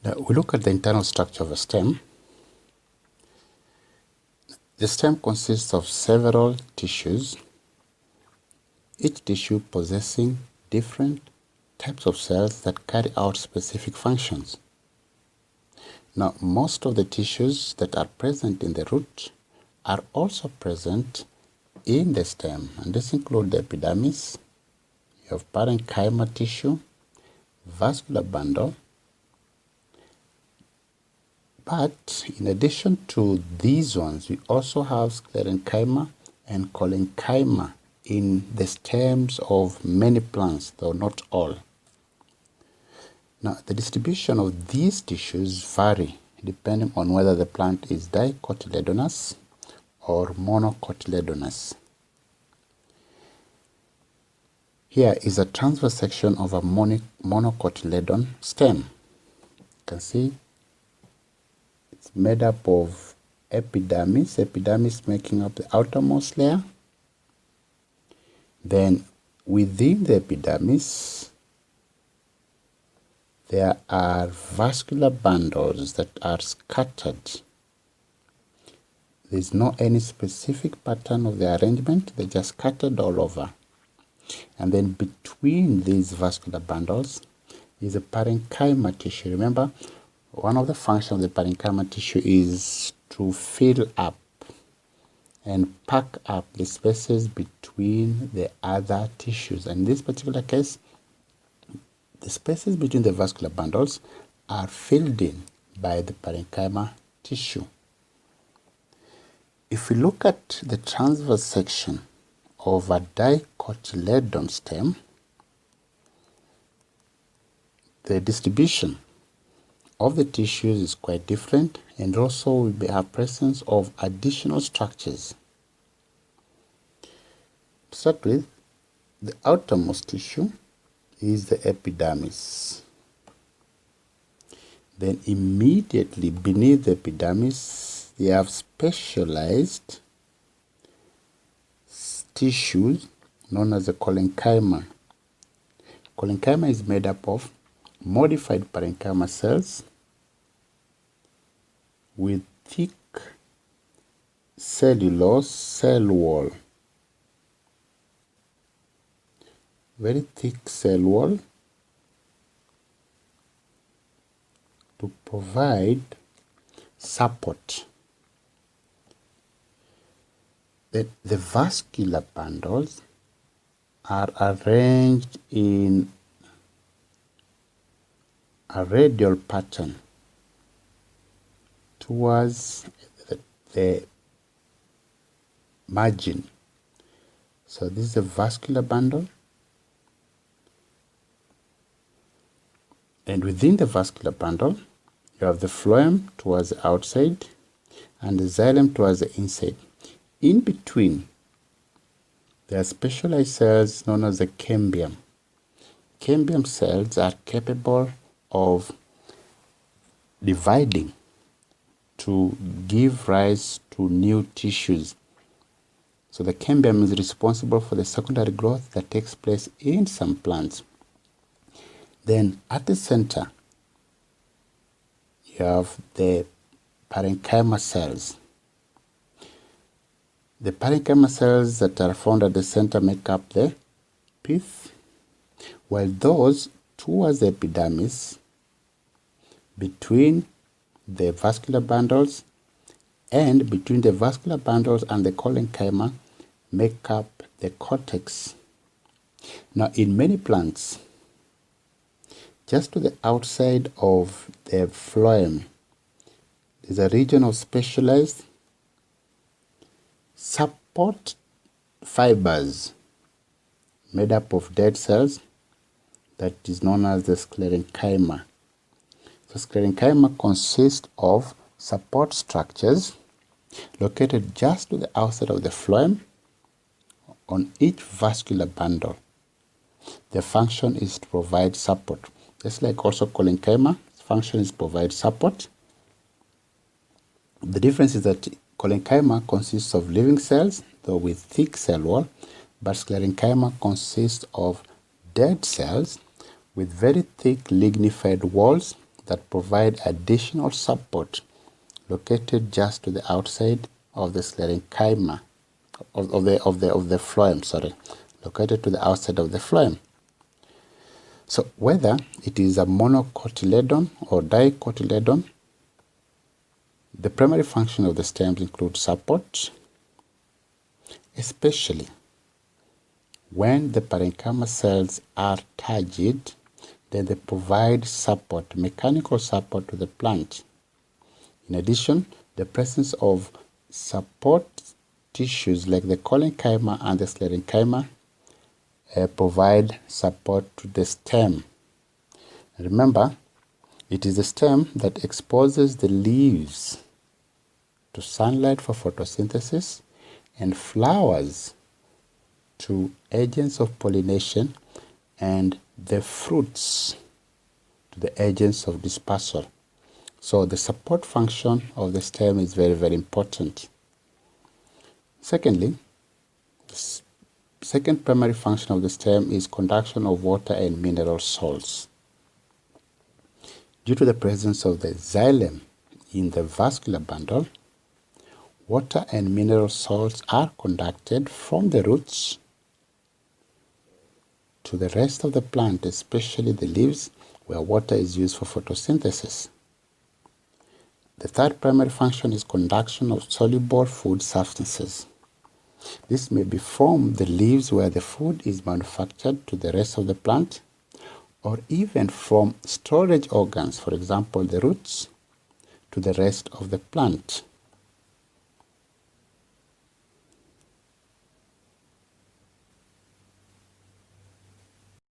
Now we look at the internal structure of a stem. The stem consists of several tissues, each tissue possessing different types of cells that carry out specific functions. Now, most of the tissues that are present in the root are also present in the stem, and this includes the epidermis, you have parenchyma tissue, vascular bundle. But in addition to these ones, we also have sclerenchyma and collenchyma in the stems of many plants, though not all. Now, the distribution of these tissues vary depending on whether the plant is dicotyledonous or monocotyledonous. Here is a transverse section of a monocotyledon stem. You can see it's made up of epidermis making up the outermost layer. Then within the epidermis, there are vascular bundles that are scattered. There's no any specific pattern of the arrangement, they're just scattered all over. And then between these vascular bundles is a parenchyma tissue. Remember, one of the functions of the parenchyma tissue is to fill up and pack up the spaces between the other tissues. And in this particular case, the spaces between the vascular bundles are filled in by the parenchyma tissue. If we look at the transverse section of a dicotyledon stem, the distribution of the tissues is quite different, and also we have presence of additional structures. To start with, the outermost tissue is the epidermis. Then immediately beneath the epidermis, you have specialized tissues known as the collenchyma. Collenchyma is made up of modified parenchyma cells with thick cellulose cell wall. Very thick cell wall to provide support. The vascular bundles are arranged in a radial pattern towards the margin. So this is a vascular bundle, and within the vascular bundle you have the phloem towards the outside and the xylem towards the inside. In between, there are specialized cells known as the cambium. Cambium cells are capable of dividing to give rise to new tissues. So the cambium is responsible for the secondary growth that takes place in some plants. Then at the center, you have the parenchyma cells. The parenchyma cells that are found at the center make up the pith, while those towards the epidermis, between the vascular bundles and between the vascular bundles and the collenchyma, make up the cortex. Now, in many plants, just to the outside of the phloem, there's a region of specialized support fibers made up of dead cells that is known as the sclerenchyma. So sclerenchyma consists of support structures located just to the outside of the phloem on each vascular bundle. The function is to provide support. Just like also collenchyma, its function is to provide support. The difference is that collenchyma consists of living cells, though with thick cell wall, but sclerenchyma consists of dead cells with very thick lignified walls that provide additional support located just to the outside of the sclerenchyma of the phloem, located to the outside of the phloem. So whether it is a monocotyledon or dicotyledon, the primary function of the stems include support, especially when the parenchyma cells are turgid. Then they provide support, mechanical support to the plant. In addition, the presence of support tissues like the collenchyma and the sclerenchyma provide support to the stem. Remember, it is the stem that exposes the leaves to sunlight for photosynthesis and flowers to agents of pollination, and the fruits to the agents of dispersal. So the support function of the stem is very, very important. Secondly, the second primary function of the stem is conduction of water and mineral salts. Due to the presence of the xylem in the vascular bundle, water and mineral salts are conducted from the roots to the rest of the plant, especially the leaves, where water is used for photosynthesis. The third primary function is conduction of soluble food substances. This may be from the leaves where the food is manufactured to the rest of the plant, or even from storage organs, for example, the roots, to the rest of the plant.